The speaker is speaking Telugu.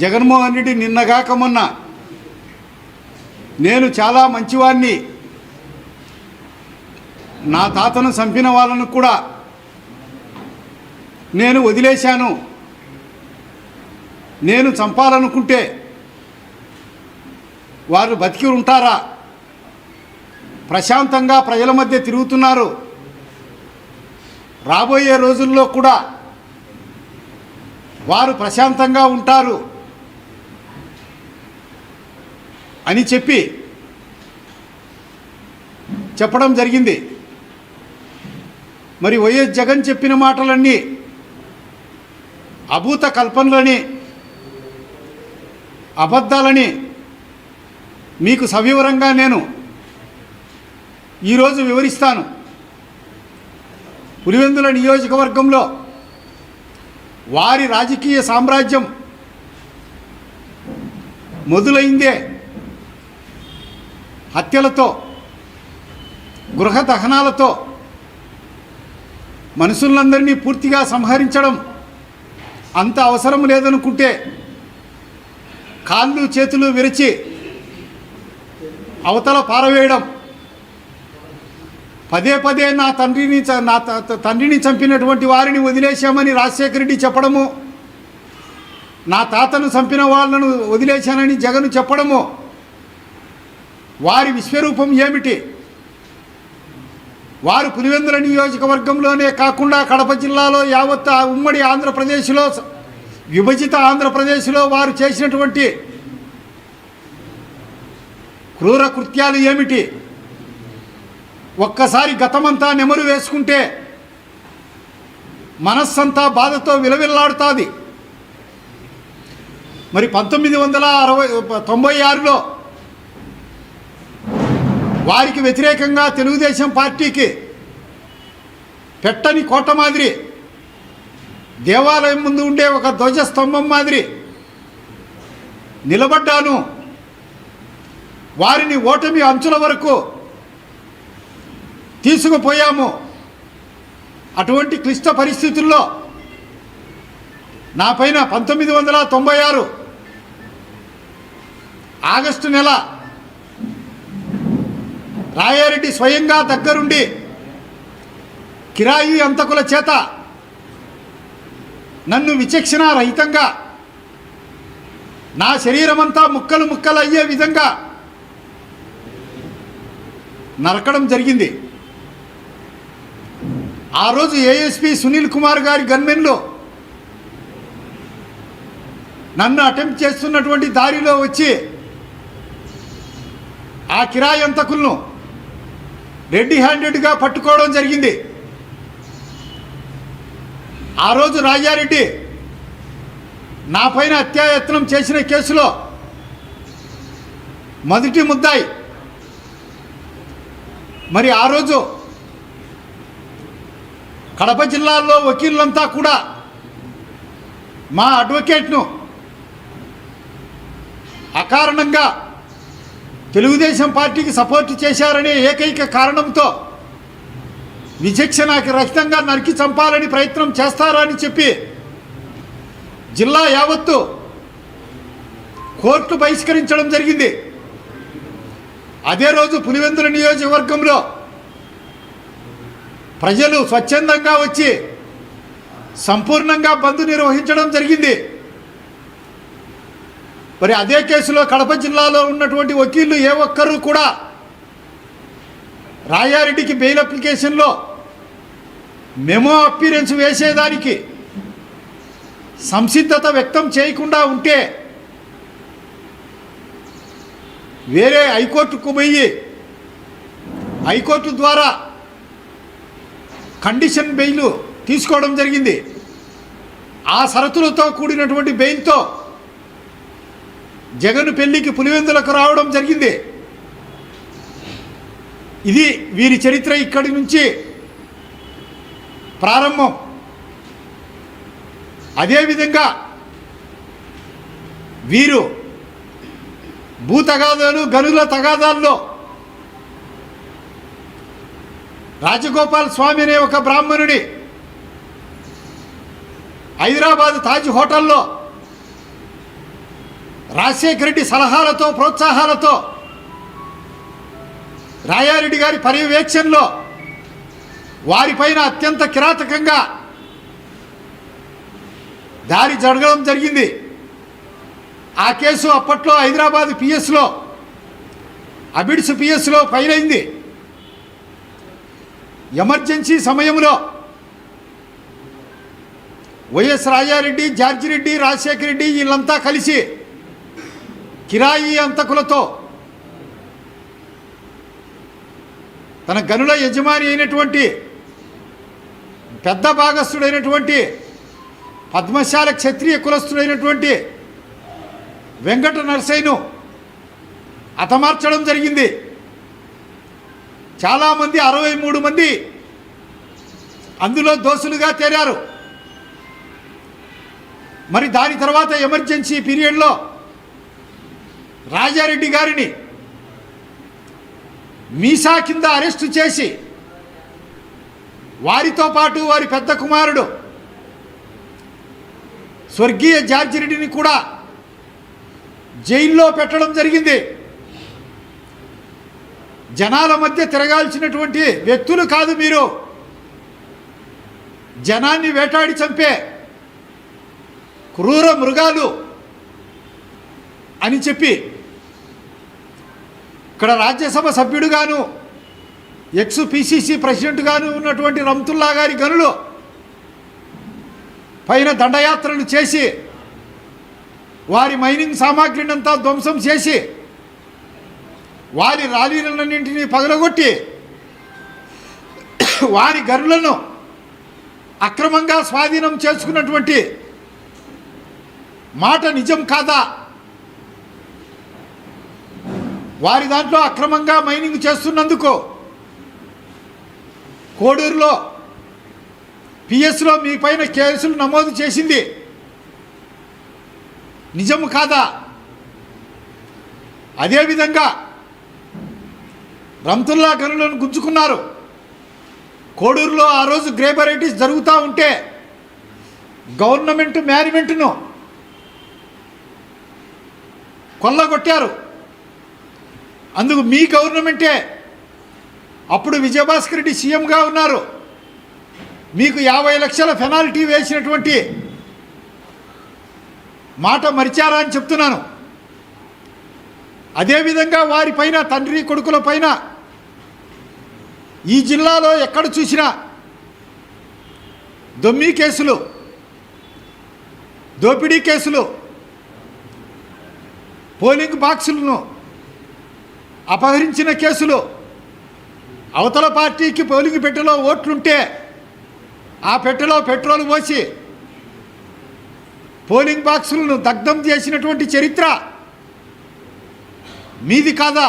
జగన్మోహన్ రెడ్డి నిన్నగాక మొన్న నేను చాలా మంచివాడిని, నా తాతను చంపిన వాళ్ళను కూడా నేను వదిలేశాను, నేను చంపాలనుకుంటే వారు బతికి ఉంటారా, ప్రశాంతంగా ప్రజల మధ్య తిరుగుతున్నారు, రాబోయే రోజుల్లో కూడా వారు ప్రశాంతంగా ఉంటారు అని చెప్పడం జరిగింది. మరి వైఎస్ జగన్ చెప్పిన మాటలన్నీ అభూత కల్పనలని, అబద్ధాలని మీకు సవివరంగా నేను ఈరోజు వివరిస్తాను. పులివెందుల నియోజకవర్గంలో వారి రాజకీయ సామ్రాజ్యం మొదలైందే హత్యలతో, గృహ దహనాలతో, మనుషులందరినీ పూర్తిగా సంహరించడం అంత అవసరం లేదనుకుంటే కాళ్ళు చేతులు విరిచి అవతల పారవేయడం, పదే పదే నా తండ్రిని చంపినటువంటి వారిని వదిలేశామని రాజశేఖర రెడ్డి చెప్పడము, నా తాతను చంపిన వాళ్ళను వదిలేశానని జగన్ చెప్పడము, వారి విశ్వరూపం ఏమిటి? వారు పులివెందుల నియోజకవర్గంలోనే కాకుండా కడప జిల్లాలో యావత్ ఉమ్మడి ఆంధ్రప్రదేశ్లో, విభజిత ఆంధ్రప్రదేశ్లో వారు చేసినటువంటి క్రూర కృత్యాలు ఏమిటి? ఒక్కసారి గతమంతా నెమరు వేసుకుంటే మనస్సంతా బాధతో విలవిల్లాడుతుంది. మరి 1996లో వారికి వ్యతిరేకంగా తెలుగుదేశం పార్టీకి పెట్టని కోట మాదిరి, దేవాలయం ముందు ఉండే ఒక ధ్వజస్తంభం మాదిరి నిలబడ్డాను. వారిని ఓటమి అంచుల వరకు తీసుకుపోయాము. అటువంటి క్లిష్ట పరిస్థితుల్లో నా పైన 1996 ఆగస్టు నెల రాయారెడ్డి స్వయంగా దగ్గరుండి కిరాయి అంతకుల చేత నన్ను విచక్షణ రహితంగా నా శరీరమంతా ముక్కలు ముక్కలు అయ్యే విధంగా నరకడం జరిగింది. ఆ రోజు ఏఎస్పీ సునీల్ కుమార్ గారి గన్మెన్లు నన్ను అటెంప్ట్ చేస్తున్నటువంటి దారిలో వచ్చి ఆ కిరాయి అంతకులను రెడ్ హ్యాండెడ్గా పట్టుకోవడం జరిగింది. ఆ రోజు రాజారెడ్డి నా పైన హత్యాయత్నం చేసిన కేసులో మొదటి ముద్దాయి. మరి ఆ రోజు కడప జిల్లాలో వకీళ్ళంతా కూడా మా అడ్వకేట్ను అకారణంగా తెలుగుదేశం పార్టీకి సపోర్ట్ చేశారనే ఏకైక కారణంతో విచక్షణకి రహితంగా నరికి చంపాలని ప్రయత్నం చేస్తారని చెప్పి జిల్లా యావత్తు కోర్టు బహిష్కరించడం జరిగింది. అదే రోజు పులివెందుల నియోజకవర్గంలో ప్రజలు స్వచ్ఛందంగా వచ్చి సంపూర్ణంగా బంద్ నిర్వహించడం జరిగింది. మరి అదే కేసులో కడప జిల్లాలో ఉన్నటువంటి వకీళ్ళు ఏ ఒక్కరూ కూడా రాయారెడ్డికి బెయిల్ అప్లికేషన్లో మెమో అప్పీరెన్స్ వేసేదానికి సంసిద్ధత వ్యక్తం చేయకుండా ఉంటే వేరే హైకోర్టుకు పోయి హైకోర్టు ద్వారా కండిషన్ బెయిల్ తీసుకోవడం జరిగింది. ఆ షరతులతో కూడినటువంటి బెయిల్తో జగన్ పెళ్లికి పులివెందులకు రావడం జరిగింది. ఇది వీరి చరిత్ర ఇక్కడి నుంచి ప్రారంభం. అదేవిధంగా వీరు భూ తగాదాలు, గనుల తగాదాల్లో రాజగోపాల్ స్వామి అనే ఒక బ్రాహ్మణుడి హైదరాబాద్ తాజ్ హోటల్లో రాజశేఖర రెడ్డి సలహాలతో ప్రోత్సాహాలతో రాయారెడ్డి గారి పర్యవేక్షణలో వారిపైన అత్యంత కిరాతకంగా దాడి జరగడం జరిగింది. ఆ కేసు అప్పట్లో హైదరాబాద్ పిఎస్లో అబిడ్స్ పిఎస్లో ఫైల్ అయింది. ఎమర్జెన్సీ సమయంలో వైఎస్ రాజారెడ్డి, జార్జి రెడ్డి, రాజశేఖర రెడ్డి వీళ్ళంతా కలిసి కిరాయి అంతకులతో తన గనుల యజమాని అయినటువంటి పెద్ద భాగస్థుడైనటువంటి పద్మశాల క్షత్రియ కులస్థుడైనటువంటి వెంకట నరసయ్యను హతమార్చడం జరిగింది. చాలామంది 63 మంది అందులో దోషులుగా తేలారు. మరి దాని తర్వాత ఎమర్జెన్సీ పీరియడ్లో రాజారెడ్డి గారిని మీసా కింద అరెస్టు చేసి వారితో పాటు వారి పెద్ద కుమారుడు స్వర్గీయ జార్జి రెడ్డిని కూడా జైల్లో పెట్టడం జరిగింది. జనాల మధ్య తిరగాల్సినటువంటి వ్యక్తులు కాదు మీరు, జనాన్ని వేటాడి చంపే క్రూర మృగాలు అని చెప్పి ఇక్కడ రాజ్యసభ సభ్యుడుగాను ఎక్స్ పిసిసి ప్రెసిడెంట్గాను ఉన్నటువంటి రమ్తుల్లా గారి గనులు పైన దండయాత్రలు చేసి వారి మైనింగ్ సామాగ్రిని అంతా ధ్వంసం చేసి వారి రాలీలన్నింటినీ పగలగొట్టి వారి గనులను అక్రమంగా స్వాధీనం చేసుకున్నటువంటి మాట నిజం కాదా? వారి దాంట్లో అక్రమంగా మైనింగ్ చేస్తున్నందుకు కోడూరులో పిఎస్లో మీ పైన కేసులు నమోదు చేసింది నిజం కాదా? అదేవిధంగా రమ్తుల్లా గనులను గుంజుకున్నారు. కోడూరులో ఆ రోజు గ్రేబరైటీస్ జరుగుతూ ఉంటే గవర్నమెంట్ మేనేజ్మెంట్ను కొల్లగొట్టారు. అందుకు మీ గవర్నమెంటే అప్పుడు విజయభాస్కర్ రెడ్డి సీఎంగా ఉన్నారు. మీకు 50 లక్షల పెనాల్టీ వేసినటువంటి మాట మరిచారా అని చెప్తున్నాను. అదేవిధంగా వారిపైన తండ్రి కొడుకుల పైన ఈ జిల్లాలో ఎక్కడ చూసినా దొమ్మి కేసులు, దోపిడీ కేసులు, పోలింగ్ బాక్సులను అపహరించిన కేసులు, అవతల పార్టీకి పోలింగ్ పెట్టెలో ఓట్లుంటే ఆ పెట్టెలో పెట్రోల్ పోసి పోలింగ్ బాక్సులను దగ్ధం చేసినటువంటి చరిత్ర మీది కాదా?